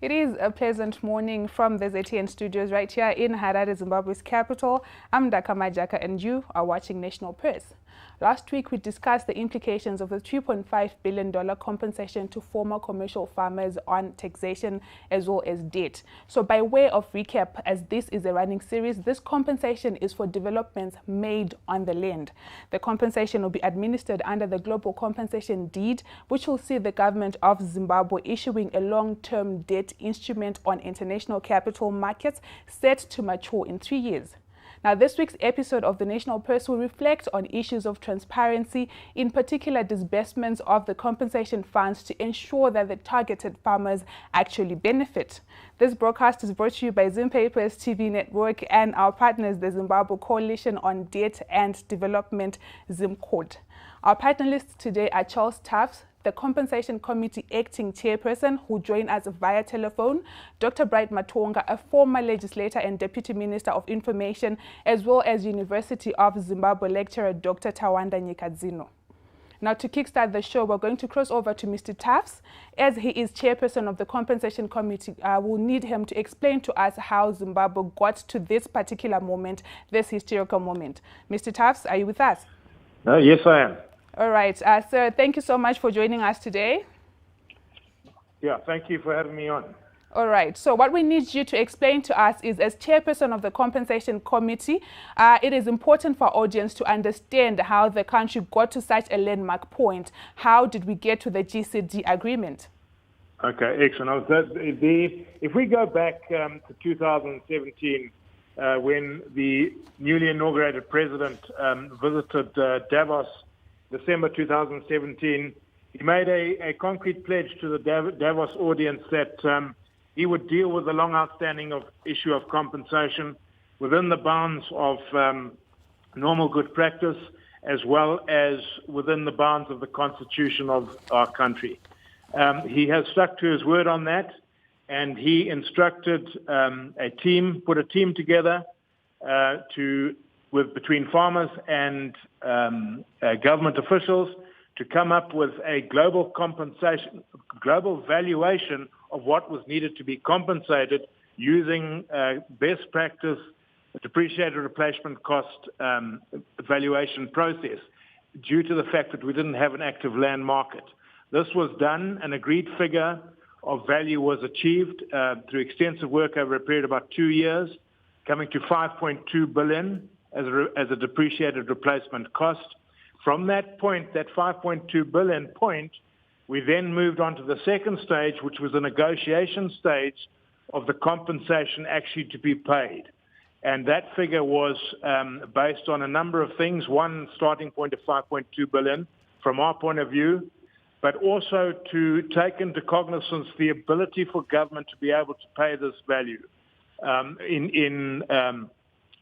It is a pleasant morning from the ZTN studios right here in Harare, Zimbabwe's capital. I'm Daka Majaka and you are watching National Press. Last week we discussed the implications of the $3.5 billion compensation to former commercial farmers on taxation as well as debt. So by way of recap, as this is a running series, this compensation is for developments made on the land. The compensation will be administered under the Global Compensation Deed, which will see the government of Zimbabwe issuing a long-term debt instrument on international capital markets set to mature in 3 years. Now, this week's episode of the National Press will reflect on issues of transparency, in particular disbursements of the compensation funds to ensure that the targeted farmers actually benefit. This broadcast is brought to you by Zimpapers TV Network and our partners, the Zimbabwe Coalition on Debt and Development, ZimCoD. Our panelists today are Charles Tufts, the Compensation Committee Acting Chairperson, who joined us via telephone, Dr. Bright Matonga, a former legislator and Deputy Minister of Information, as well as University of Zimbabwe lecturer, Dr. Tawanda Nyikadzino. Now, to kickstart the show, we're going to cross over to Mr. Tufts. As he is chairperson of the Compensation Committee, we'll need him to explain to us how Zimbabwe got to this particular moment, this historical moment. Mr. Tufts, are you with us? Yes, I am. All right, sir, thank you so much for joining us today. Yeah, thank you for having me on. All right, so what we need you to explain to us is, as chairperson of the Compensation Committee, it is important for our audience to understand how the country got to such a landmark point. How did we get to the GCD agreement? Okay, excellent. If we go back to 2017, when the newly inaugurated president visited Davos, December 2017, he made a concrete pledge to the Davos audience that he would deal with the long outstanding issue of compensation within the bounds of normal good practice, as well as within the bounds of the constitution of our country. He has stuck to his word on that, and he instructed put a team together between farmers and government officials to come up with a global valuation of what was needed to be compensated using best practice depreciated replacement cost valuation process, due to the fact that we didn't have an active land market. This was done, an agreed figure of value was achieved through extensive work over a period of about 2 years, coming to 5.2 billion as a depreciated replacement cost. From that point, that 5.2 billion point, we then moved on to the second stage, which was the negotiation stage of the compensation actually to be paid. And that figure was based on a number of things. One, starting point of 5.2 billion from our point of view, but also to take into cognizance the ability for government to be able to pay this value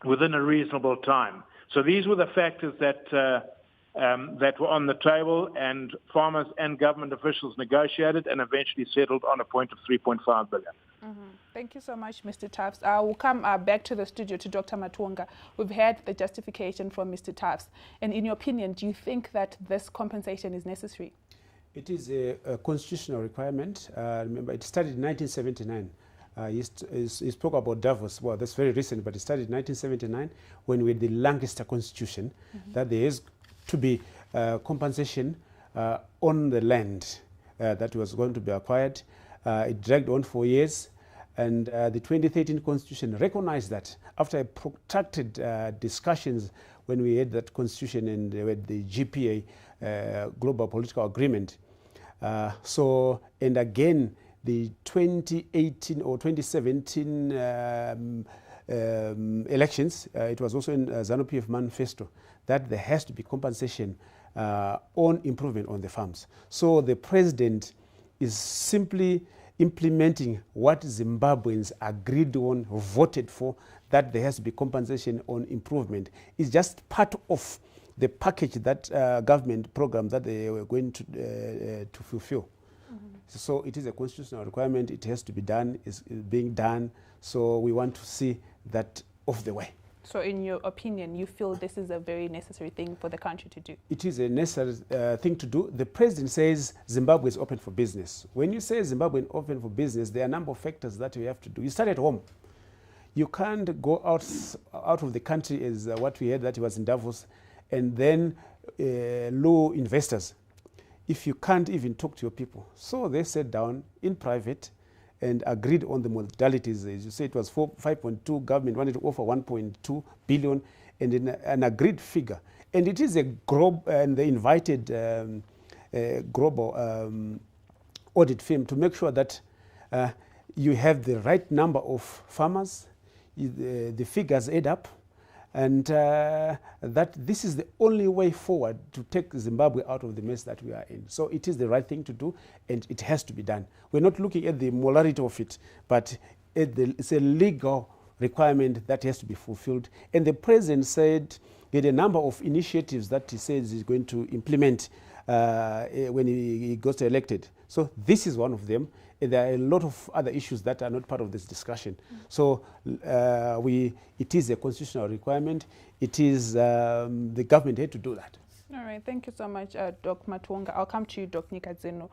within a reasonable time. So these were the factors that were on the table, and farmers and government officials negotiated and eventually settled on a point of 3.5 billion. Mm-hmm. Thank you so much, Mr. Tufts. I will come back to the studio to Dr. Matonga. We've heard the justification from Mr. Tufts. And in your opinion, do you think that this compensation is necessary? It is a constitutional requirement. Remember, it started in 1979. He spoke about Davos. Well, that's very recent, but it started in 1979 when we had the Lancaster Constitution, that there is to be compensation on the land that was going to be acquired. It dragged on for years, and the 2013 Constitution recognized that after protracted discussions when we had that Constitution and with the GPA, Global Political Agreement. And again, the 2018 or 2017 elections, it was also in ZANU-PF manifesto that there has to be compensation on improvement on the farms. So the president is simply implementing what Zimbabweans agreed on, voted for, that there has to be compensation on improvement. It's just part of the package that government program that they were going to fulfill. So it is a constitutional requirement. It has to be done. It's being done. So we want to see that off the way. So in your opinion, you feel this is a very necessary thing for the country to do? It is a necessary thing to do. The president says Zimbabwe is open for business. When you say Zimbabwe is open for business, there are a number of factors that you have to do. You start at home. You can't go out of the country as what we heard that he was in Davos, and then lure investors if you can't even talk to your people. So they sat down in private and agreed on the modalities. As you say, it was 5.2, government wanted to offer 1.2 billion, and in an agreed figure. And it is a global, and they invited global audit firm to make sure that you have the right number of farmers, the figures add up, and that this is the only way forward to take Zimbabwe out of the mess that we are in. So it is the right thing to do, and it has to be done. We're not looking at the morality of it, but it's a legal requirement that has to be fulfilled. And the president said he had a number of initiatives that he says he's going to implement when he gets elected. So this is one of them. There are a lot of other issues that are not part of this discussion. So it is a constitutional requirement. It is the government had to do that. All right, thank you so much, Doc Matonga. I'll come to you, Doc Nikadzeno.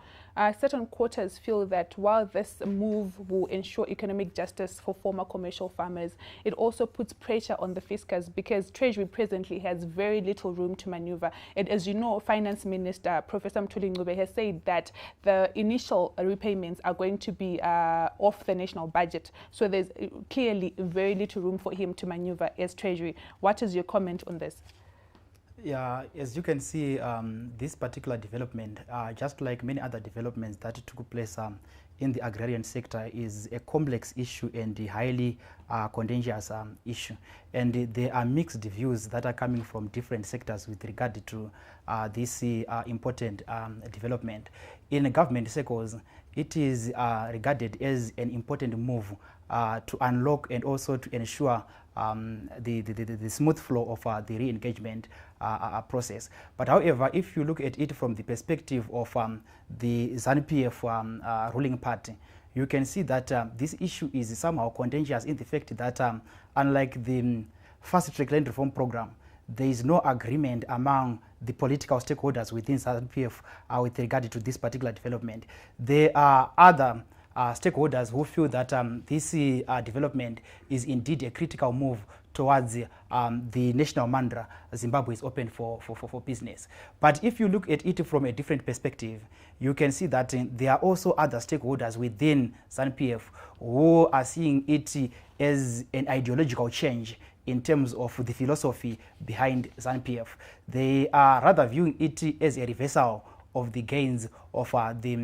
Certain quarters feel that while this move will ensure economic justice for former commercial farmers, it also puts pressure on the fiscus because Treasury presently has very little room to maneuver. And as you know, Finance Minister Professor Mthuli Ncube has said that the initial repayments are going to be off the national budget. So there's clearly very little room for him to maneuver as Treasury. What is your comment on this? Yeah, as you can see, this particular development, just like many other developments that took place in the agrarian sector, is a complex issue and a highly contentious issue. And there are mixed views that are coming from different sectors with regard to this important development. In government circles, it is regarded as an important move to unlock and also to ensure the smooth flow of the re-engagement process. But however, if you look at it from the perspective of the ZANU-PF ruling party, you can see that this issue is somehow contentious in the fact that unlike the fast-track land reform program, there is no agreement among the political stakeholders within ZANU-PF with regard to this particular development. There are other stakeholders who feel that this development is indeed a critical move towards the national mantra, Zimbabwe is open for business. But if you look at it from a different perspective, you can see that there are also other stakeholders within ZANU-PF who are seeing it as an ideological change in terms of the philosophy behind ZANU-PF. They are rather viewing it as a reversal of the gains of the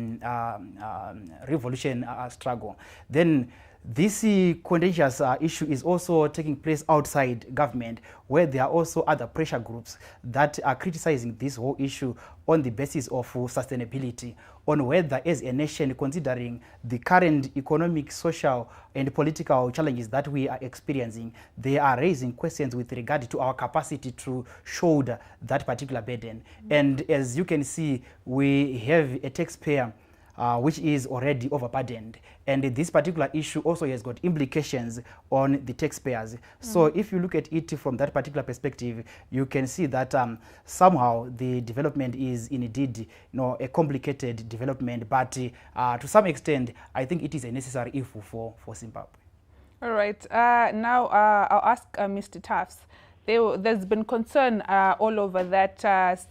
revolution struggle. Then this contentious issue is also taking place outside government, where there are also other pressure groups that are criticizing this whole issue on the basis of sustainability, on whether as a nation, considering the current economic, social and political challenges that we are experiencing, they are raising questions with regard to our capacity to shoulder that particular burden. And as you can see, we have a taxpayer which is already overburdened. And this particular issue also has got implications on the taxpayers. So if you look at it from that particular perspective, you can see that somehow the development is indeed a complicated development, but to some extent, I think it is a necessary evil for Zimbabwe. All right. Now I'll ask Mr. Tufts. There's been concern all over that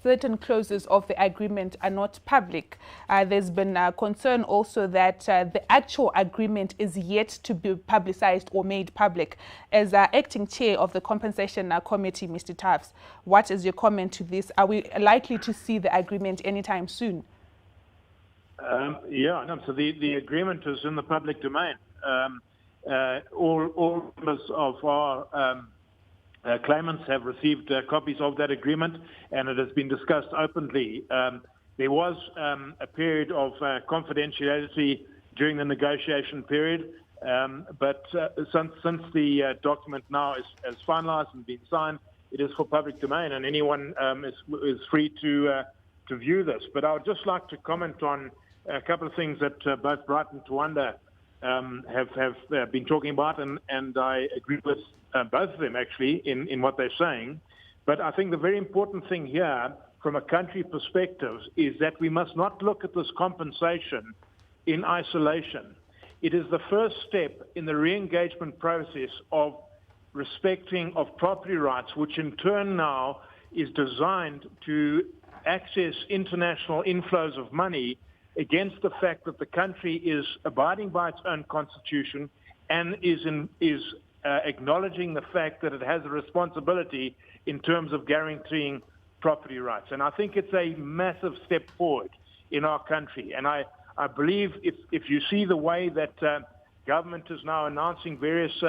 certain clauses of the agreement are not public. There's been concern also that the actual agreement is yet to be publicized or made public. As acting chair of the compensation committee, Mr. Tufts, what is your comment to this? Are we likely to see the agreement anytime soon? Yeah, no, so the agreement is in the public domain. All members of our claimants have received copies of that agreement, and it has been discussed openly. There was a period of confidentiality during the negotiation period, but since the document now is finalized and been signed, it is for public domain, and anyone is free to view this. But I would just like to comment on a couple of things that both Bright and Tawanda have been talking about, and I agree with both of them actually in what they're saying. But I think the very important thing here from a country perspective is that we must not look at this compensation in isolation. It is the first step in the re-engagement process of respecting of property rights, which in turn now is designed to access international inflows of money against the fact that the country is abiding by its own constitution and is acknowledging the fact that it has a responsibility in terms of guaranteeing property rights. And I think it's a massive step forward in our country. And I believe if you see the way that government is now announcing various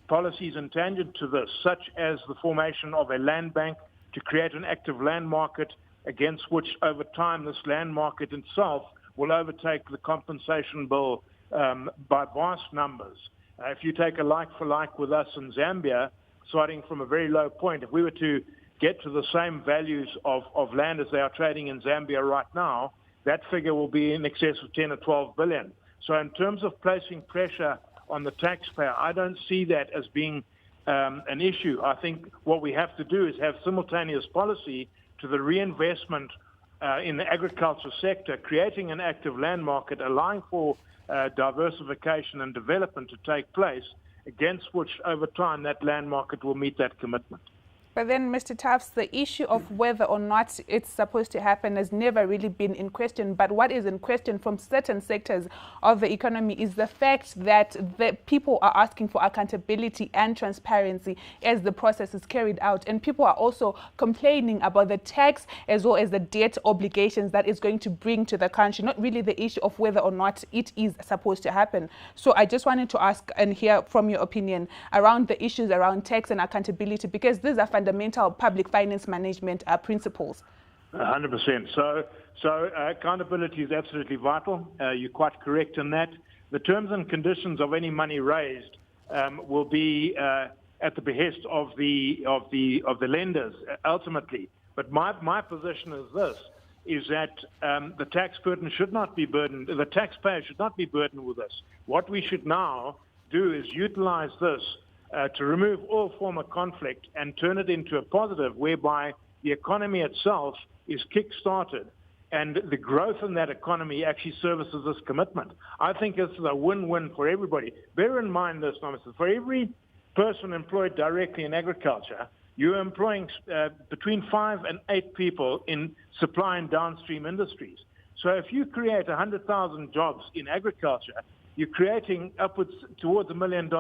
policies in tangent to this, such as the formation of a land bank to create an active land market against which over time this land market itself will overtake the compensation bill by vast numbers. If you take a like-for-like with us in Zambia, starting from a very low point, if we were to get to the same values of land as they are trading in Zambia right now, that figure will be in excess of 10 or 12 billion. So in terms of placing pressure on the taxpayer, I don't see that as being an issue. I think what we have to do is have simultaneous policy to the reinvestment in the agriculture sector, creating an active land market, allowing for diversification and development to take place, against which over time that land market will meet that commitment. But then, Mr. Tufts, the issue of whether or not it's supposed to happen has never really been in question. But what is in question from certain sectors of the economy is the fact that the people are asking for accountability and transparency as the process is carried out. And people are also complaining about the tax as well as the debt obligations that it's going to bring to the country, not really the issue of whether or not it is supposed to happen. So I just wanted to ask and hear from your opinion around the issues around tax and accountability, because these are fundamental public finance management principles. 100%. So accountability is absolutely vital. You're quite correct in that. The terms and conditions of any money raised will be at the behest of the lenders ultimately. But my position is this: is that the tax burden should not be burdened. The taxpayer should not be burdened with this. What we should now do is utilize this to remove all form of conflict and turn it into a positive whereby the economy itself is kick-started and the growth in that economy actually services this commitment. I think this is a win-win for everybody. Bear in mind this, for every person employed directly in agriculture, you're employing between 5 and 8 people in supply and downstream industries. So if you create 100,000 jobs in agriculture, you're creating upwards towards $1 million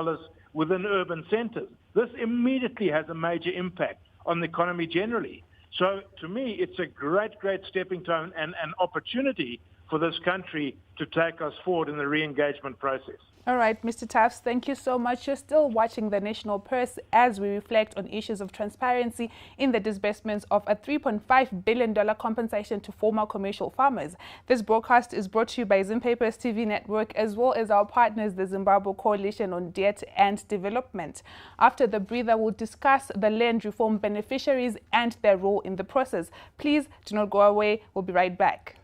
within urban centers. This immediately has a major impact on the economy generally. So to me, it's a great stepping stone and an opportunity for this country to take us forward in the re-engagement process. All right, Mr. Tufts, thank you so much. You're still watching the National Purse as we reflect on issues of transparency in the disbursements of a $3.5 billion compensation to former commercial farmers. This broadcast is brought to you by Zimpapers TV Network as well as our partners, the Zimbabwe Coalition on Debt and Development. After the breather, we'll discuss the land reform beneficiaries and their role in the process. Please do not go away. We'll be right back.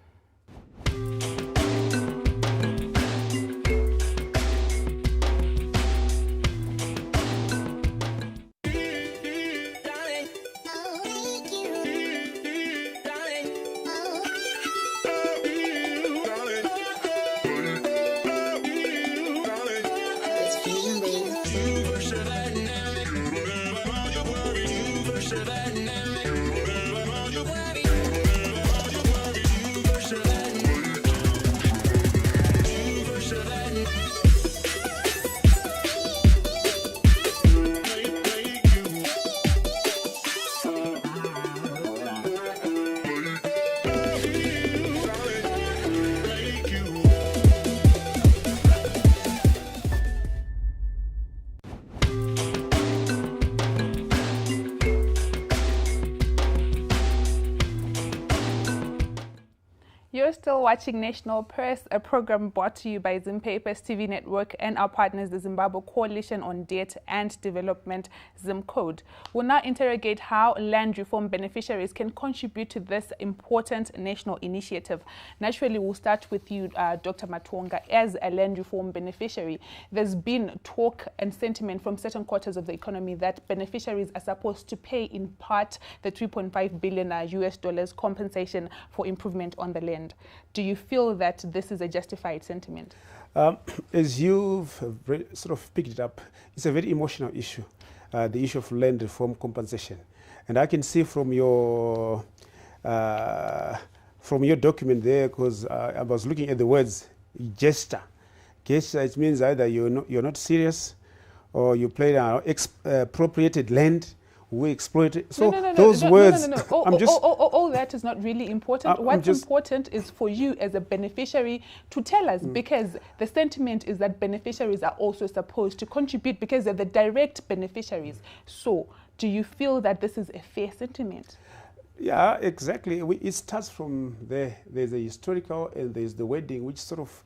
You're still watching National Press, a program brought to you by Zimpapers TV Network and our partners, the Zimbabwe Coalition on Debt and Development, ZimCode. We'll now interrogate how land reform beneficiaries can contribute to this important national initiative. Naturally, we'll start with you, Dr. Matonga. As a land reform beneficiary, there's been talk and sentiment from certain quarters of the economy that beneficiaries are supposed to pay in part the $3.5 billion US dollars compensation for improvement on the land. Do you feel that this is a justified sentiment? As you've sort of picked it up, it's a very emotional issue, the issue of land reform compensation. And I can see from your document there, because I was looking at the words gesture. Gesture, it means either you're not serious or you play expropriated land. We exploit it. So those words. All that is not really important. What's important is for you as a beneficiary to tell us, because the sentiment is that beneficiaries are also supposed to contribute because they're the direct beneficiaries. So do you feel that this is a fair sentiment? Yeah, exactly. It starts from there. There's a historical and there's the wedding, which sort of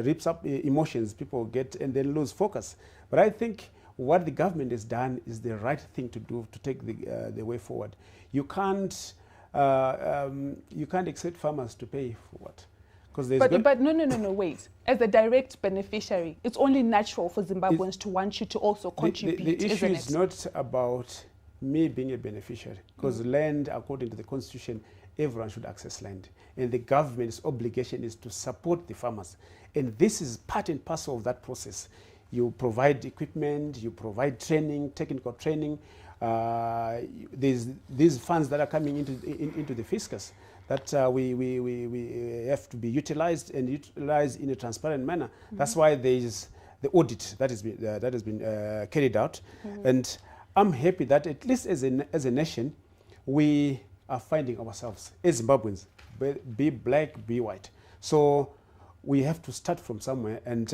rips up emotions people get and then lose focus. But I think what the government has done is the right thing to do to take the way forward. You can't expect farmers to pay for what? But no, wait. As a direct beneficiary, it's only natural for Zimbabweans to want you to also contribute, the issue isn't is it? not about me being a beneficiary, because land, according to the Constitution, everyone should access land. And the government's obligation is to support the farmers. And this is part and parcel of that process. You provide equipment, you provide training, technical training. There's these funds that are coming into the fiscus that we have to be utilized and utilized in a transparent manner. That's why there is the audit that has been carried out. And I'm happy that at least as a nation, we are finding ourselves as Zimbabweans, be black, be white. So we have to start from somewhere, and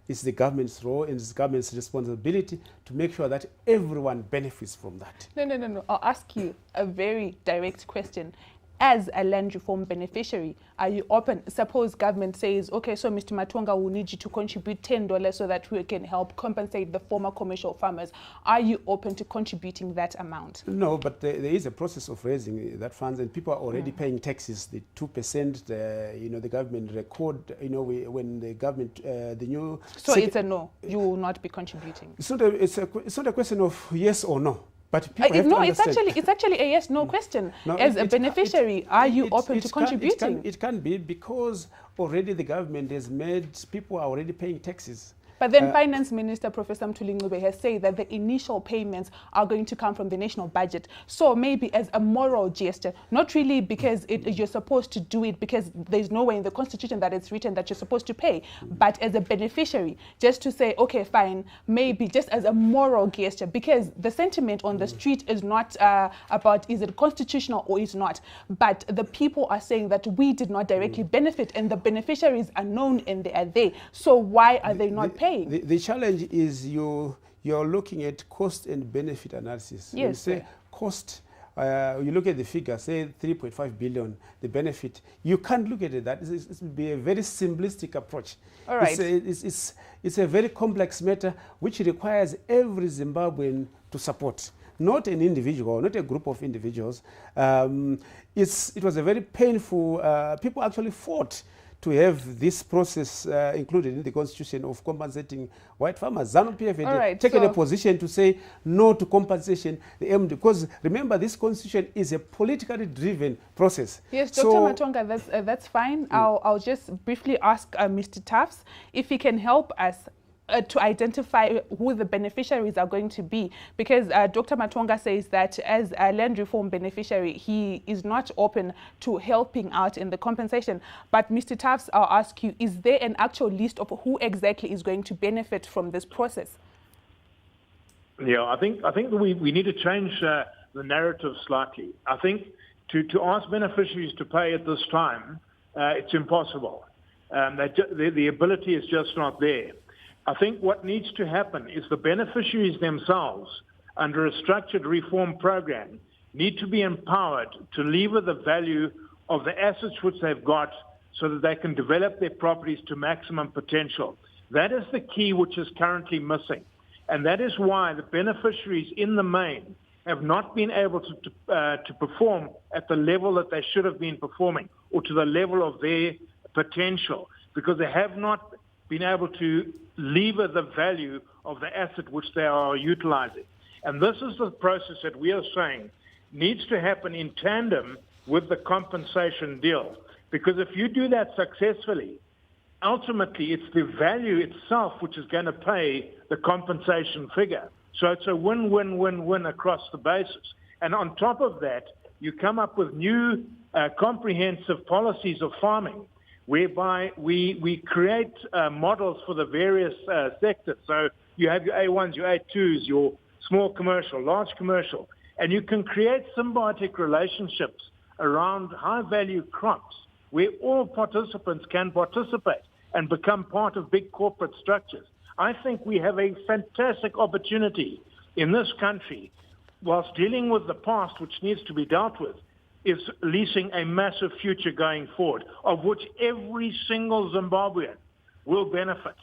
it's the government's role and it's the government's responsibility to make sure that everyone benefits from that. No. I'll ask you a very direct question. As a land reform beneficiary, are you open? Suppose government says, okay, so Mr. Matonga will need you to contribute $10 so that we can help compensate the former commercial farmers. Are you open to contributing that amount? No, but there is a process of raising that funds, and people are already paying taxes, the 2%, the government record, when the government, the new... So it's a no, you will not be contributing? It's not a question of yes or no. But people have to understand. It's actually a yes/no question. No, as a beneficiary, are you open to contributing? It can be, because already the government has made, people are already paying taxes. But then Finance Minister Professor Mthuli Ncube has said that the initial payments are going to come from the national budget. So maybe as a moral gesture, not really because you're supposed to do it, because there's nowhere in the Constitution that it's written that you're supposed to pay, but as a beneficiary, just to say, okay, fine, maybe just as a moral gesture, because the sentiment on the street is not about is it constitutional or is not, but the people are saying that we did not directly benefit, and the beneficiaries are known and they are there. So why are they not paying? The challenge is you're looking at cost and benefit analysis. Yes. When you say cost, you look at the figure, say 3.5 billion, the benefit. You can't look at it that. It will be a very simplistic approach. All right. It's a very complex matter which requires every Zimbabwean to support. Not an individual, not a group of individuals. It was a very painful, people actually fought to have this process included in the Constitution of compensating white farmers. ZANU-PF had taken a position to say no to compensation, because remember, this Constitution is a politically driven process. Yes, Dr. Matonga, that's fine. I'll just briefly ask Mr. Tufts if he can help us to identify who the beneficiaries are going to be, because Dr. Matonga says that as a land reform beneficiary, he is not open to helping out in the compensation. But Mr. Tufts, I'll ask you, is there an actual list of who exactly is going to benefit from this process? Yeah, I think we need to change the narrative slightly. I think to ask beneficiaries to pay at this time, it's impossible. The ability is just not there. I think what needs to happen is the beneficiaries themselves, under a structured reform program, need to be empowered to lever the value of the assets which they've got so that they can develop their properties to maximum potential. That is the key which is currently missing. And that is why the beneficiaries in the main have not been able to perform at the level that they should have been performing or to the level of their potential, because they have not been able to lever the value of the asset which they are utilizing. And this is the process that we are saying needs to happen in tandem with the compensation deal. Because if you do that successfully, ultimately it's the value itself which is going to pay the compensation figure. So it's a win-win-win-win across the basis. And on top of that, you come up with new comprehensive policies of farming, whereby we create models for the various sectors. So you have your A1s, your A2s, your small commercial, large commercial, and you can create symbiotic relationships around high-value crops where all participants can participate and become part of big corporate structures. I think we have a fantastic opportunity in this country, whilst dealing with the past, which needs to be dealt with, is leasing a massive future going forward, of which every single Zimbabwean will benefit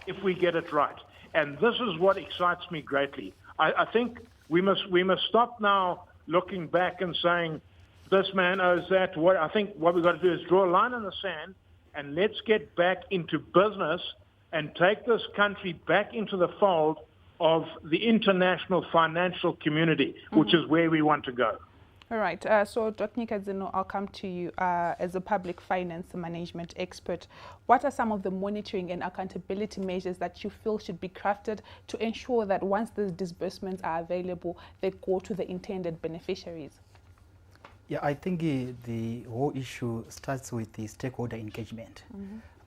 if we get it right. And this is what excites me greatly. I think we must stop now looking back and saying, this man owes that. I think what we've got to do is draw a line in the sand and let's get back into business and take this country back into the fold of the international financial community, which is where we want to go. All right. So, Dr. Nkadzino, I'll come to you as a public finance management expert. What are some of the monitoring and accountability measures that you feel should be crafted to ensure that once these disbursements are available, they go to the intended beneficiaries? Yeah, I think the whole issue starts with the stakeholder engagement.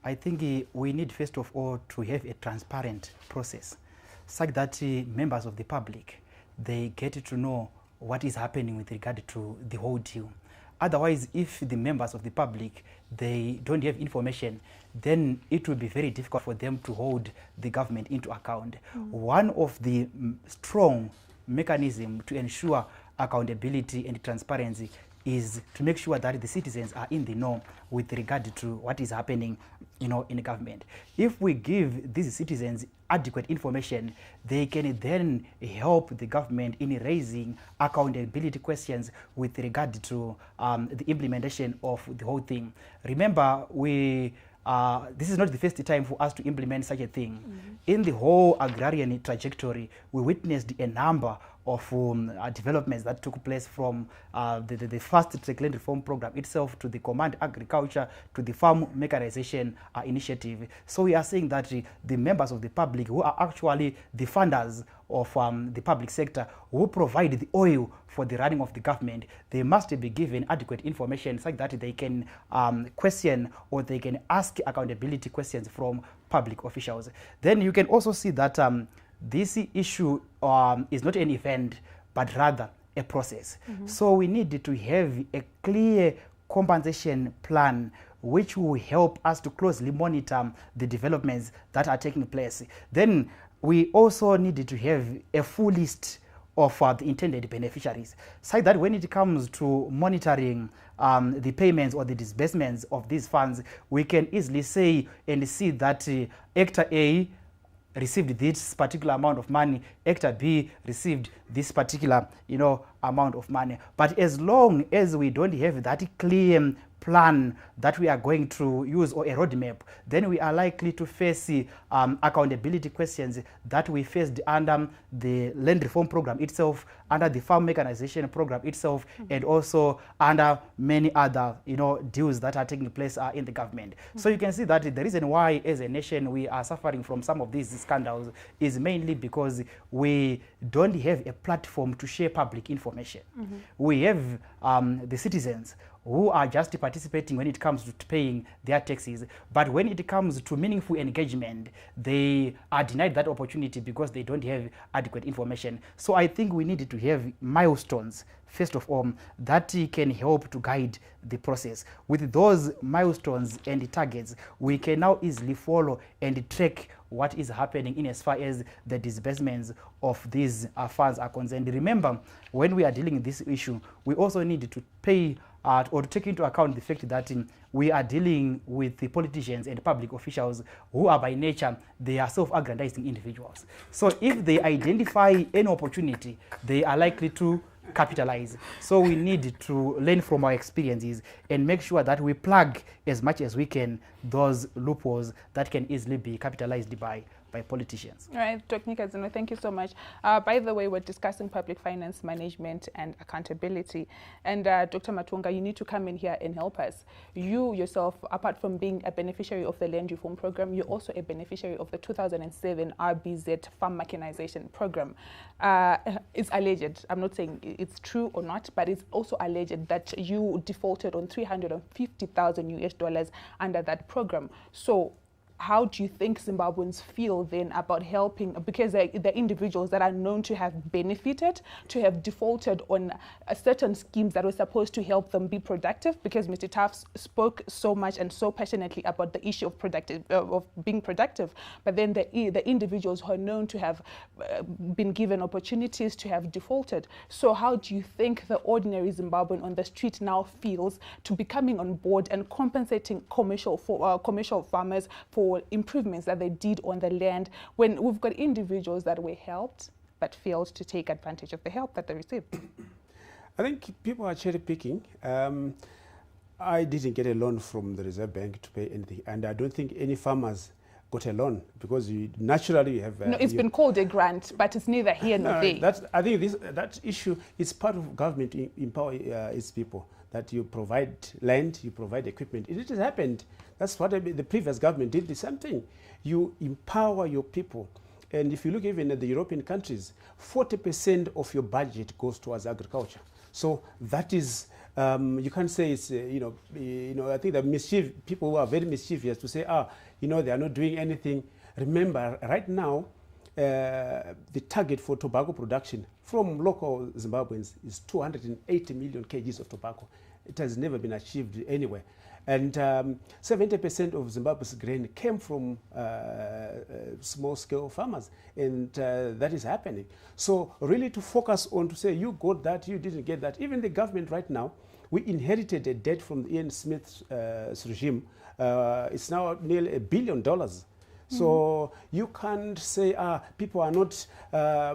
I think we need, first of all, to have a transparent process such that members of the public, they get to know what is happening with regard to the whole deal. Otherwise, if the members of the public, they don't have information, then it will be very difficult for them to hold the government into account. One of the strong mechanisms to ensure accountability and transparency is to make sure that the citizens are in the know with regard to what is happening, in the government. If we give these citizens adequate information, they can then help the government in raising accountability questions with regard to the implementation of the whole thing. Remember, this is not the first time for us to implement such a thing. In the whole agrarian trajectory, we witnessed a number of developments that took place from the first land reform program itself to the command agriculture to the farm mechanization initiative. So we are saying that the members of the public who are actually the funders of the public sector, who provide the oil for the running of the government, they must be given adequate information such that they can question or they can ask accountability questions from public officials. Then you can also see that this issue is not an event, but rather a process. So we need to have a clear compensation plan which will help us to closely monitor the developments that are taking place. Then we also need to have a full list of the intended beneficiaries, so that when it comes to monitoring the payments or the disbursements of these funds, we can easily say and see that Hector A received this particular amount of money, Hector B received this particular amount of money. But as long as we don't have that clear plan that we are going to use or a roadmap, then we are likely to face accountability questions that we faced under the land reform program itself, under the farm mechanization program itself, and also under many other deals that are taking place in the government. So you can see that the reason why as a nation we are suffering from some of these scandals is mainly because we don't have a platform to share public information. We have the citizens who are just participating when it comes to paying their taxes, but when it comes to meaningful engagement, they are denied that opportunity because they don't have adequate information. So I think we need to have milestones, first of all, that can help to guide the process. With those milestones and targets, we can now easily follow and track what is happening in as far as the disbursements of these funds are concerned. Remember, when we are dealing with this issue, we also need to pay or to take into account the fact that we are dealing with the politicians and public officials who are by nature, they are self-aggrandizing individuals. So if they identify any opportunity, they are likely to capitalize. So we need to learn from our experiences and make sure that we plug as much as we can those loopholes that can easily be capitalized by politicians. All right, Dr. Nkazino, thank you so much. By the way, we're discussing public finance management and accountability. And Dr. Matonga, you need to come in here and help us. You yourself, apart from being a beneficiary of the Land Reform Program, you're also a beneficiary of the 2007 RBZ Farm Mechanization Program. It's alleged, I'm not saying it's true or not, but it's also alleged that you defaulted on $350,000 under that program. So how do you think Zimbabweans feel then about helping, because the individuals that are known to have benefited, to have defaulted on certain schemes that were supposed to help them be productive? Because Mr. Taft spoke so much and so passionately about the issue of being productive, but then the individuals who are known to have been given opportunities to have defaulted. So how do you think the ordinary Zimbabwean on the street now feels to be coming on board and compensating commercial farmers for improvements that they did on the land, when we've got individuals that were helped but failed to take advantage of the help that they received? I think people are cherry picking. I didn't get a loan from the Reserve Bank to pay anything, and I don't think any farmers got a loan, because you naturally have... no, it's been called a grant, but it's neither here nor there. I think that issue is part of government empower its people, that you provide land, you provide equipment. It has happened. That's what the previous government did, the same thing. You empower your people. And if you look even at the European countries, 40% of your budget goes towards agriculture. So that is, you can't say it's, I think the people who are very mischievous to say, they are not doing anything. Remember, right now, the target for tobacco production from local Zimbabweans is 280 million kgs of tobacco. It has never been achieved anywhere. And 70% of Zimbabwe's grain came from small-scale farmers, and that is happening. So really to focus on to say, you got that, you didn't get that. Even the government right now, we inherited a debt from Ian Smith's regime. It's now nearly $1 billion. So you can't say, people are not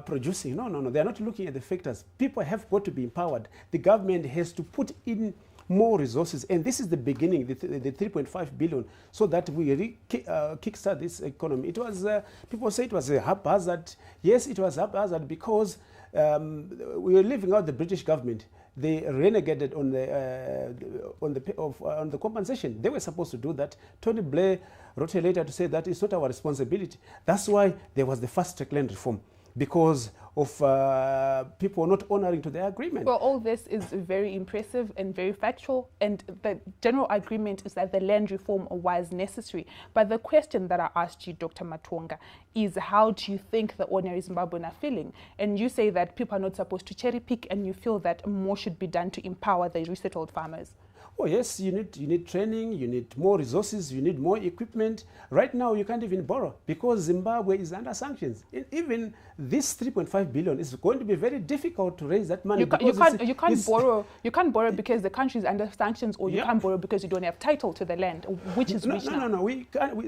producing. No. They're not looking at the factors. People have got to be empowered. The government has to put in more resources, and this is the beginning, the 3.5 billion, so that we kickstart this economy. It was, people say it was a haphazard. Yes, it was haphazard because we were leaving out the British government. They renegated on the compensation. They were supposed to do that. Tony Blair wrote a letter to say that it's not our responsibility. That's why there was the fast-track land reform, because of people not honoring to their agreement. Well, all this is very impressive and very factual, and the general agreement is that the land reform was necessary. But the question that I asked you, Dr. Matonga, is how do you think the ordinary Zimbabwean are feeling? And you say that people are not supposed to cherry pick, and you feel that more should be done to empower the resettled farmers. Oh yes, you need training, you need more resources, you need more equipment. Right now you can't even borrow because Zimbabwe is under sanctions. Even this 3.5 billion is going to be very difficult to raise that money. You can't borrow because the country is under sanctions, or you can't borrow because you don't have title to the land. Which is which now? No.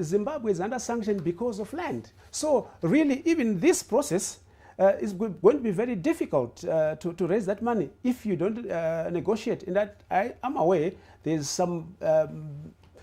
Zimbabwe is under sanctions because of land. So really, even this process is going to be very difficult to raise that money if you don't negotiate. In that, I'm aware there's some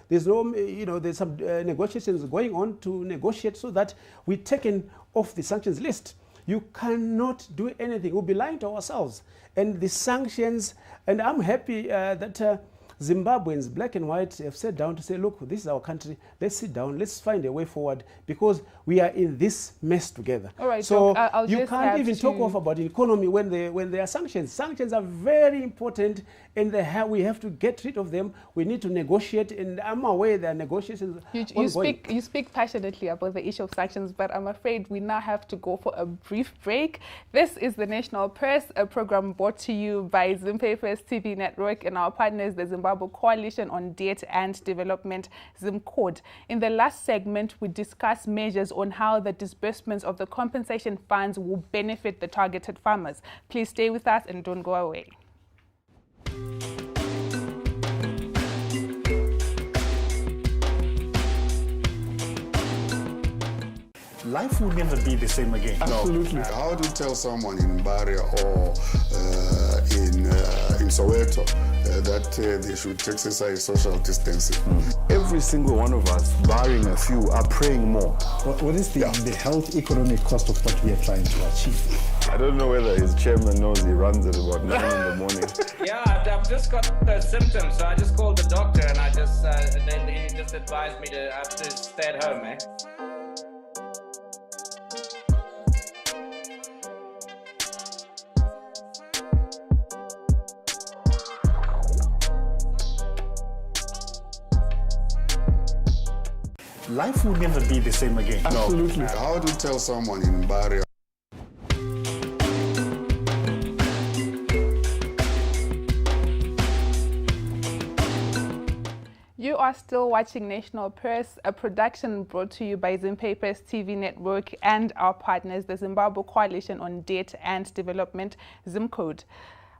there's some negotiations going on to negotiate so that we're taken off the sanctions list. You cannot do anything. We'll be lying to ourselves. And the sanctions, and I'm happy that Zimbabweans, black and white, have sat down to say, look, this is our country. Let's sit down. Let's find a way forward because we are in this mess together. All right, so you can't even talk about the economy when there are sanctions. Sanctions are very important, and we have to get rid of them. We need to negotiate, and I'm aware there are negotiations. You speak passionately about the issue of sanctions, but I'm afraid we now have to go for a brief break. This is the National Press, a program brought to you by Zimpapers TV Network and our partners, the Zimbabwe Coalition on Debt and Development, ZimCODE. In the last segment, we discussed measures on how the disbursements of the compensation funds will benefit the targeted farmers. Please stay with us and don't go away. Life will never be the same again. Absolutely. How do you tell someone in Mbaria or in Soweto that they should exercise social distancing? Every single one of us, barring a few, are praying more. What is the health economic cost of what we are trying to achieve? I don't know whether his chairman knows he runs at about 9 in the morning. Yeah, I've just got the symptoms, so I just called the doctor and and then he just advised me to have to stay at home, eh? Life will never be the same again. Absolutely. How do you tell someone in Mbaria? You are still watching National Press, a production brought to you by Zimpapers TV Network and our partners, the Zimbabwe Coalition on Debt and Development, ZimCODE.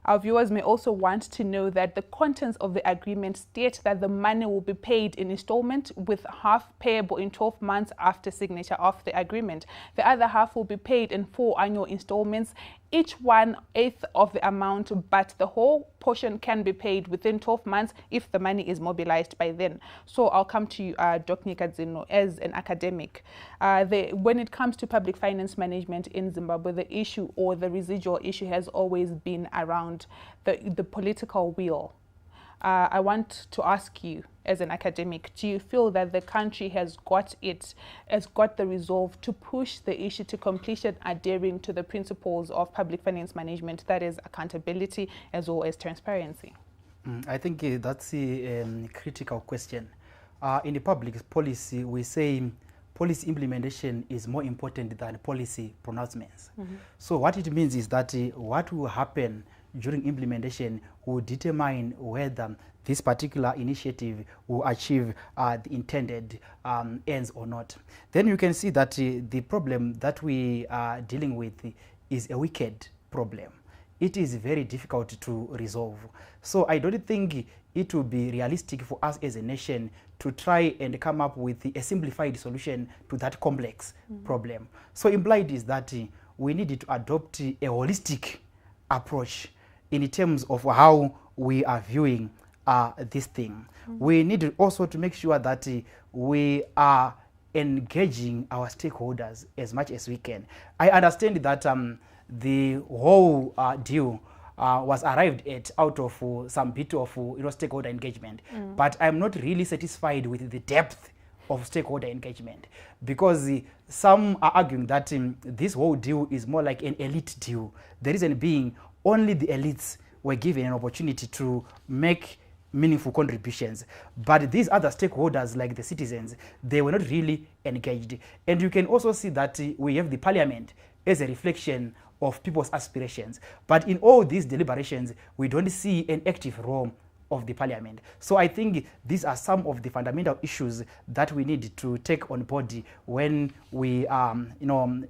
Our viewers may also want to know that the contents of the agreement state that the money will be paid in installment, with half payable in 12 months after signature of the agreement. The other half will be paid in 4 annual installments, each 1/8 of the amount, but the whole portion can be paid within 12 months if the money is mobilized by then. So I'll come to you, Dr. Nikadzino, as an academic. When it comes to public finance management in Zimbabwe, the issue or the residual issue has always been around the political will. I want to ask you, as an academic, do you feel that the country has got the resolve to push the issue to completion, adhering to the principles of public finance management, that is accountability as well as transparency? I think that's a critical question. In the public policy, we say policy implementation is more important than policy pronouncements. So what it means is that what will happen during implementation will determine whether this particular initiative will achieve the intended ends or not. Then you can see that the problem that we are dealing with is a wicked problem. It is very difficult to resolve. So I don't think it will be realistic for us as a nation to try and come up with a simplified solution to that complex problem. So implied is that we need to adopt a holistic approach in terms of how we are viewing this thing. We need also to make sure that we are engaging our stakeholders as much as we can. I understand that the whole deal was arrived at out of some bit of stakeholder engagement, but I'm not really satisfied with the depth of stakeholder engagement, because some are arguing that this whole deal is more like an elite deal. The reason being, only the elites were given an opportunity to make meaningful contributions, but these other stakeholders like the citizens, they were not really engaged. And you can also see that we have the parliament as a reflection of people's aspirations, but in all these deliberations we don't see an active role of the parliament. So I think these are some of the fundamental issues that we need to take on board when we are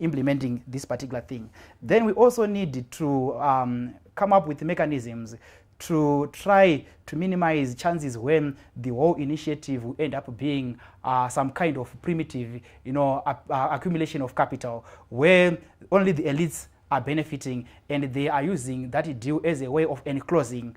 implementing this particular thing. Then we also need to come up with mechanisms to try to minimize chances when the whole initiative will end up being some kind of primitive accumulation of capital, where only the elites are benefiting and they are using that deal as a way of enclosing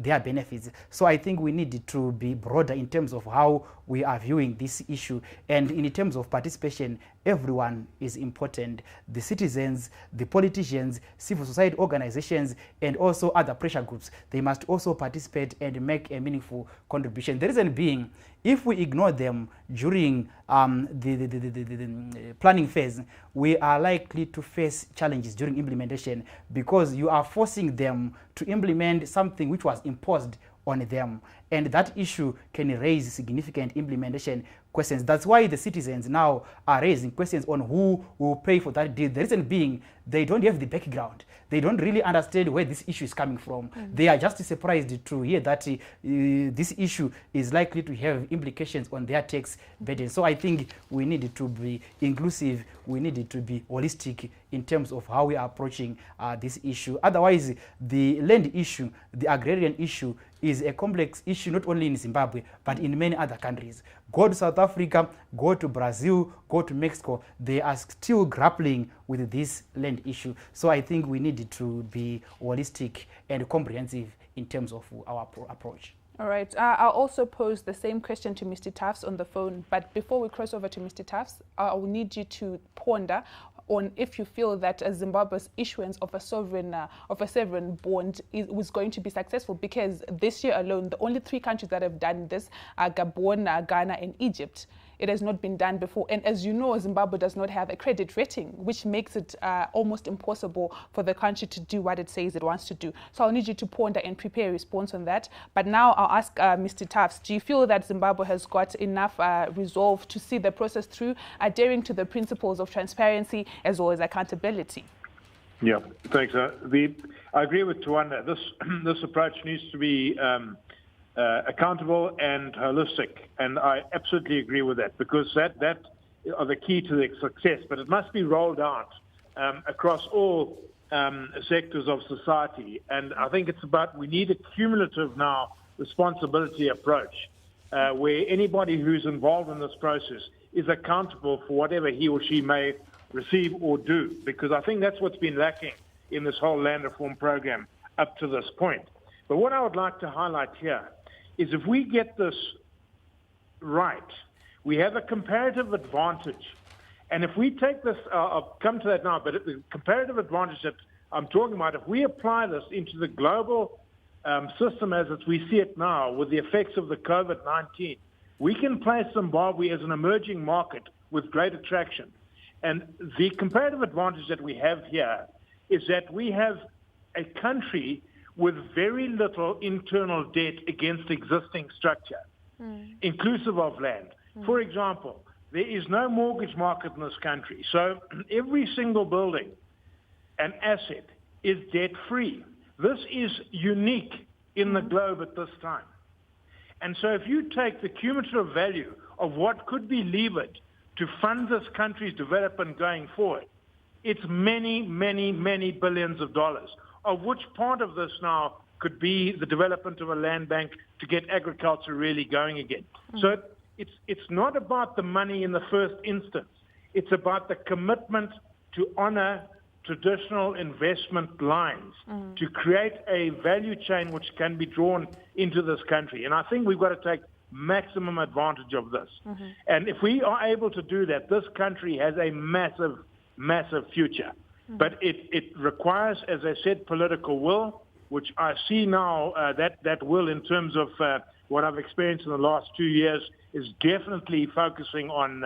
their benefits. So I think we need to be broader in terms of how we are viewing this issue, and in terms of participation everyone is important. The citizens, the politicians, civil society organizations, and also other pressure groups, they must also participate and make a meaningful contribution. The reason being, if we ignore them during the planning phase, we are likely to face challenges during implementation, because you are forcing them to implement something which was imposed on them, and that issue can raise significant implementation questions. That's why the citizens now are raising questions on who will pay for that deal. The reason being, they don't have the background. They don't really understand where this issue is coming from. They are just surprised to hear that this issue is likely to have implications on their tax burden. So I think we need to be inclusive. We need to be holistic in terms of how we are approaching this issue. Otherwise, the land issue, the agrarian issue, is a complex issue not only in Zimbabwe, but in many other countries. Go to South Africa, go to Brazil, go to Mexico, they are still grappling with this land issue. So I think we need to be holistic and comprehensive in terms of our approach. All right. I'll also pose the same question to Mr. Tufts on the phone. But before we cross over to Mr. Tufts, I will need you to ponder on if you feel that Zimbabwe's issuance of a sovereign bond was going to be successful, because this year alone, the only 3 countries that have done this are Gabon, Ghana, and Egypt. It has not been done before. And as you know, Zimbabwe does not have a credit rating, which makes it almost impossible for the country to do what it says it wants to do. So I'll need you to ponder and prepare a response on that. But now I'll ask Mr. Tufts, do you feel that Zimbabwe has got enough resolve to see the process through, adhering to the principles of transparency as well as accountability? Yeah, thanks. I agree with Tuanda. This approach needs to be accountable and holistic, and I absolutely agree with that, because that are the key to the success. But it must be rolled out across all sectors of society, and I think it's about, we need a cumulative now responsibility approach where anybody who's involved in this process is accountable for whatever he or she may receive or do, because I think that's what's been lacking in this whole land reform program up to this point. But what I would like to highlight here is, if we get this right, we have a comparative advantage. And if we take this, I'll come to that now, but the comparative advantage that I'm talking about, if we apply this into the global system as we see it now, with the effects of the COVID-19, we can place Zimbabwe as an emerging market with great attraction. And the comparative advantage that we have here is that we have a country with very little internal debt against existing structure, inclusive of land. For example, there is no mortgage market in this country. So every single building and asset is debt-free. This is unique in the globe at this time. And so if you take the cumulative value of what could be levered to fund this country's development going forward, it's many, many, many billions of dollars, of which part of this now could be the development of a land bank to get agriculture really going again. So it's not about the money in the first instance. It's about the commitment to honor traditional investment lines, to create a value chain which can be drawn into this country. And I think we've got to take maximum advantage of this. And if we are able to do that, this country has a massive, massive future. But it requires, as I said, political will, which I see now that will, in terms of what I've experienced in the last 2 years, is definitely focusing on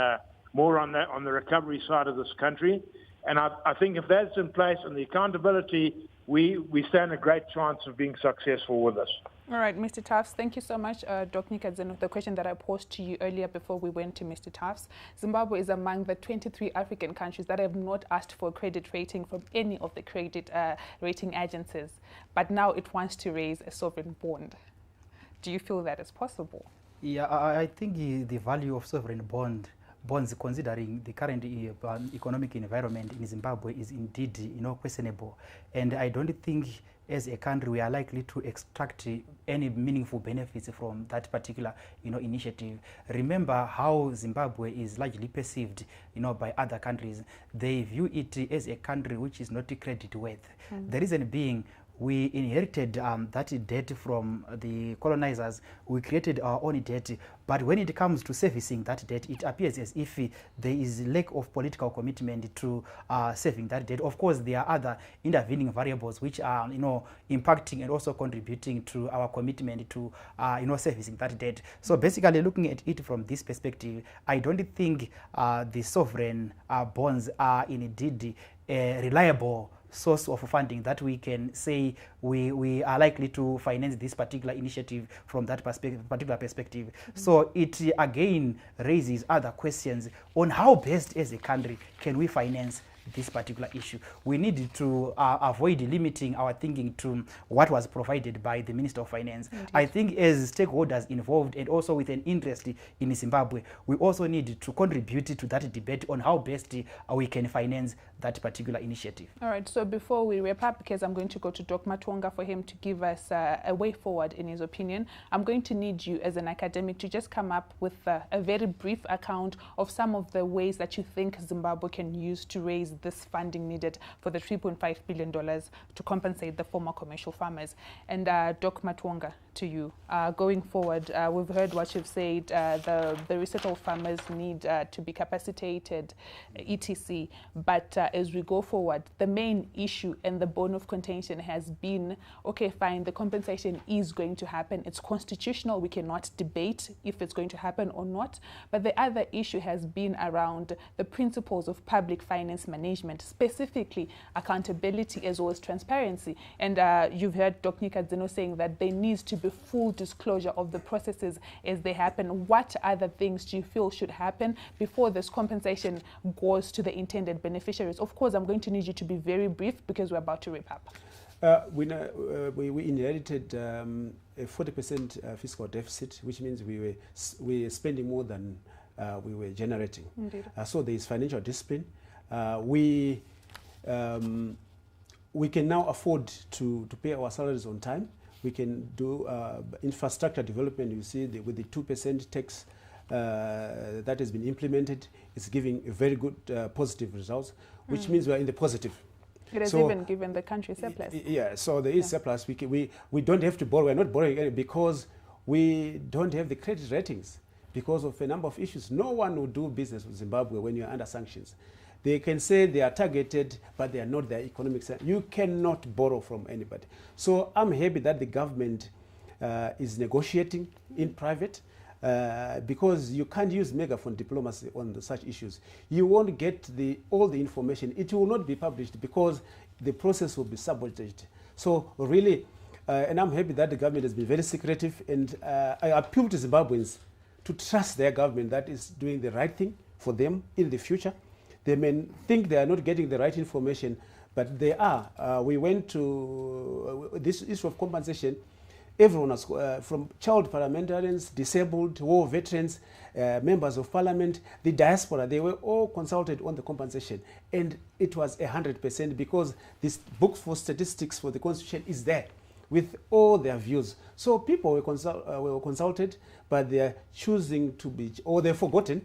more on the recovery side of this country. And I think if that's in place and the accountability, we stand a great chance of being successful with this. All right, Mr. Tufts, thank you so much. Dr. Nikadzeno, the question that I posed to you earlier before we went to Mr. Tufts, Zimbabwe is among the 23 African countries that have not asked for a credit rating from any of the credit rating agencies, but now it wants to raise a sovereign bond. Do you feel that is possible? Yeah, I think the value of sovereign bonds, considering the current economic environment in Zimbabwe, is indeed questionable. And I don't think as a country we are likely to extract any meaningful benefits from that particular initiative. Remember how Zimbabwe is largely perceived by other countries. They view it as a country which is not credit worthy. The reason being, we inherited that debt from the colonizers. We created our own debt. But when it comes to servicing that debt, it appears as if there is lack of political commitment to serving that debt. Of course, there are other intervening variables which are, impacting and also contributing to our commitment to, servicing that debt. So basically, looking at it from this perspective, I don't think the sovereign bonds are indeed a reliable source of funding that we can say we are likely to finance this particular initiative from that particular perspective. So it again raises other questions on how best as a country can we finance this particular issue. We need to avoid limiting our thinking to what was provided by the Minister of Finance. Indeed. I think as stakeholders involved and also with an interest in Zimbabwe, we also need to contribute to that debate on how best we can finance that particular initiative. All right, so before we wrap up, because I'm going to go to Dr. Matonga for him to give us a way forward in his opinion, I'm going to need you as an academic to just come up with a very brief account of some of the ways that you think Zimbabwe can use to raise this funding needed for the $3.5 billion to compensate the former commercial farmers. And Dr. Matonga, to you, going forward, we've heard what you've said, the resettled farmers need to be capacitated, etc. But as we go forward, the main issue and the bone of contention has been, okay, fine, the compensation is going to happen. It's constitutional. We cannot debate if it's going to happen or not. But the other issue has been around the principles of public finance management, specifically accountability as well as transparency. And you've heard Dr. Nkadzino saying that there needs to be full disclosure of the processes as they happen. What other things do you feel should happen before this compensation goes to the intended beneficiaries? Of course, I'm going to need you to be very brief because we're about to wrap up. We inherited a 40% fiscal deficit, which means we were spending more than we were generating. Indeed. So there is financial discipline. We can now afford to pay our salaries on time. We can do infrastructure development. You see, with the 2% tax that has been implemented, it's giving very good positive results, which means we're in the positive. It has even given the country surplus. Yeah, so there is surplus. We don't have to borrow. We're not borrowing any because we don't have the credit ratings because of a number of issues. No one will do business with Zimbabwe when you're under sanctions. They can say they are targeted, but they are not their economic. You cannot borrow from anybody. So I'm happy that the government is negotiating in private because you can't use megaphone diplomacy on such issues. You won't get all the information. It will not be published because the process will be sabotaged. So really, and I'm happy that the government has been very secretive, and I appeal to Zimbabweans to trust their government that is doing the right thing for them in the future. They may think they are not getting the right information, but they are. We went to this issue of compensation. Everyone was, from child parliamentarians, disabled, war veterans, members of parliament, the diaspora, they were all consulted on the compensation. And it was 100% because this book for statistics for the constitution is there with all their views. So people were consulted, but they're choosing to be, or they're forgotten.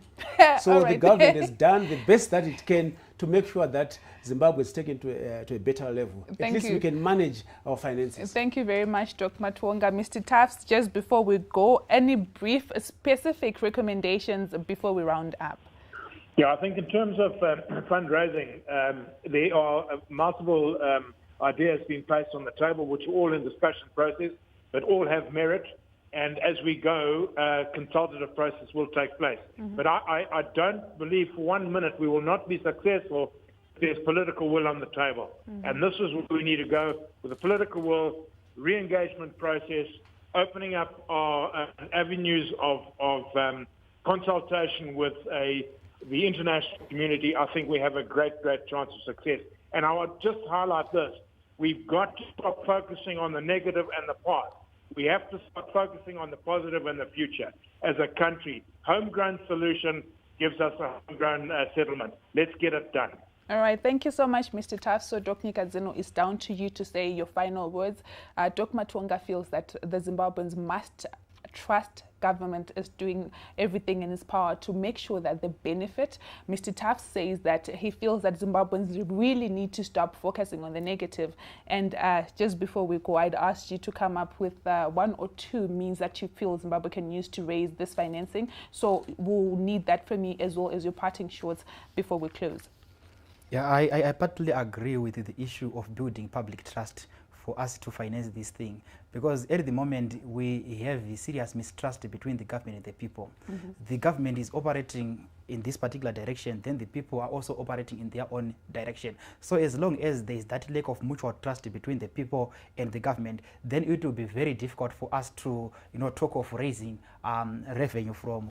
So the government has done the best that it can to make sure that Zimbabwe is taken to a better level. At least we can manage our finances. Thank you very much, Dr. Matonga. Mr. Tufts, just before we go, any brief, specific recommendations before we round up? Yeah, I think in terms of fundraising, there are multiple ideas being placed on the table, which are all in discussion process, but all have merit. And as we go, consultative process will take place. But I don't believe for 1 minute we will not be successful if there's political will on the table. And this is where we need to go with the political will, re-engagement process, opening up our avenues of consultation with the international community. I think we have a great chance of success. And I would just highlight this. We've got to stop focusing on the negative and the past. We have to start focusing on the positive and the future. As a country, homegrown solution gives us a homegrown settlement. Let's get it done. All right, thank you so much, Mr. Tufts. So Dr. Nkadzino, it's down to you to say your final words. Dr. Matonga feels that the Zimbabweans must trust government is doing everything in its power to make sure that they benefit. Mr. Taft says that he feels that Zimbabweans really need to stop focusing on the negative. And just before we go, I'd asked you to come up with 1 or 2 means that you feel Zimbabwe can use to raise this financing. So we'll need that from you as well as your parting shots before we close. Yeah, I partly agree with the issue of building public trust for us to finance this thing, because at the moment we have a serious mistrust between the government and the people. The government is operating in this particular direction, then the people are also operating in their own direction. So as long as there is that lack of mutual trust between the people and the government, then it will be very difficult for us to, talk of raising revenue from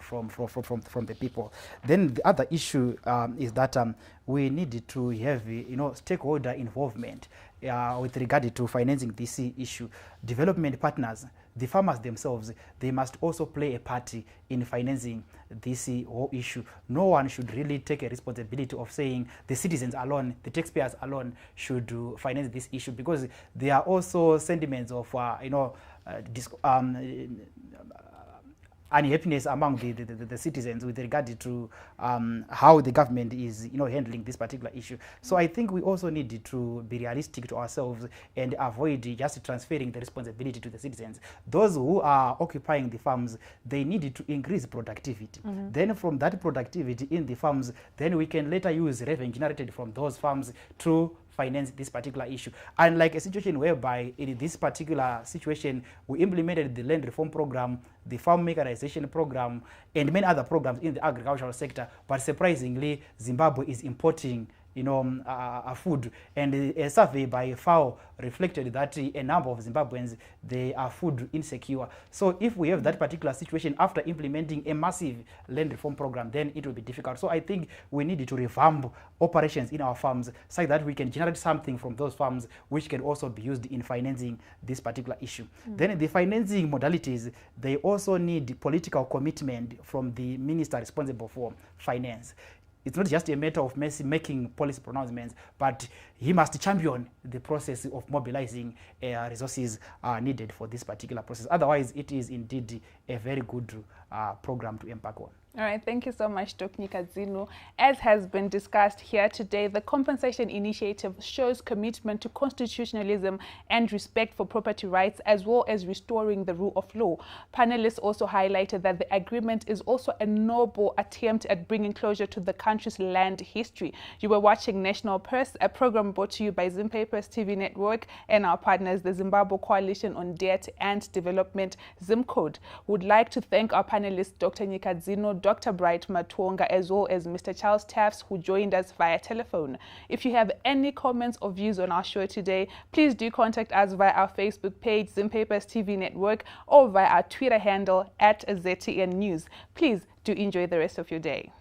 the people. Then the other issue is that we need to have stakeholder involvement with regard to financing this issue. Development partners, the farmers themselves, they must also play a part in financing this whole issue. No one should really take a responsibility of saying the citizens alone, the taxpayers alone should finance this issue, because there are also sentiments of unhappiness among the citizens with regard to how the government is handling this particular issue. So I think we also need to be realistic to ourselves and avoid just transferring the responsibility to the citizens. Those who are occupying the farms, they need to increase productivity. Then from that productivity in the farms, then we can later use revenue generated from those farms to finance this particular issue. Unlike a situation whereby in this particular situation we implemented the land reform program, the farm mechanization program, and many other programs in the agricultural sector, but surprisingly Zimbabwe is importing food, and a survey by FAO reflected that a number of Zimbabweans, they are food insecure. So if we have that particular situation after implementing a massive land reform program, then it will be difficult. So I think we need to revamp operations in our farms so that we can generate something from those farms which can also be used in financing this particular issue. Then the financing modalities, they also need political commitment from the minister responsible for finance. It's not just a matter of making policy pronouncements, but he must champion the process of mobilizing resources needed for this particular process. Otherwise, it is indeed a very good program to embark on. All right, thank you so much, Dr. Nyikadzino. As has been discussed here today, the Compensation Initiative shows commitment to constitutionalism and respect for property rights, as well as restoring the rule of law. Panelists also highlighted that the agreement is also a noble attempt at bringing closure to the country's land history. You were watching National Pulse, a program brought to you by Zimpapers TV Network and our partners, the Zimbabwe Coalition on Debt and Development, ZimCode. Would like to thank our panelists, Dr. Nyikadzino, Dr. Bright Matonga, as well as Mr. Charles Tafts, who joined us via telephone. If you have any comments or views on our show today, please do contact us via our Facebook page, Zimpapers TV Network, or via our Twitter handle @ZTN News. Please do enjoy the rest of your day.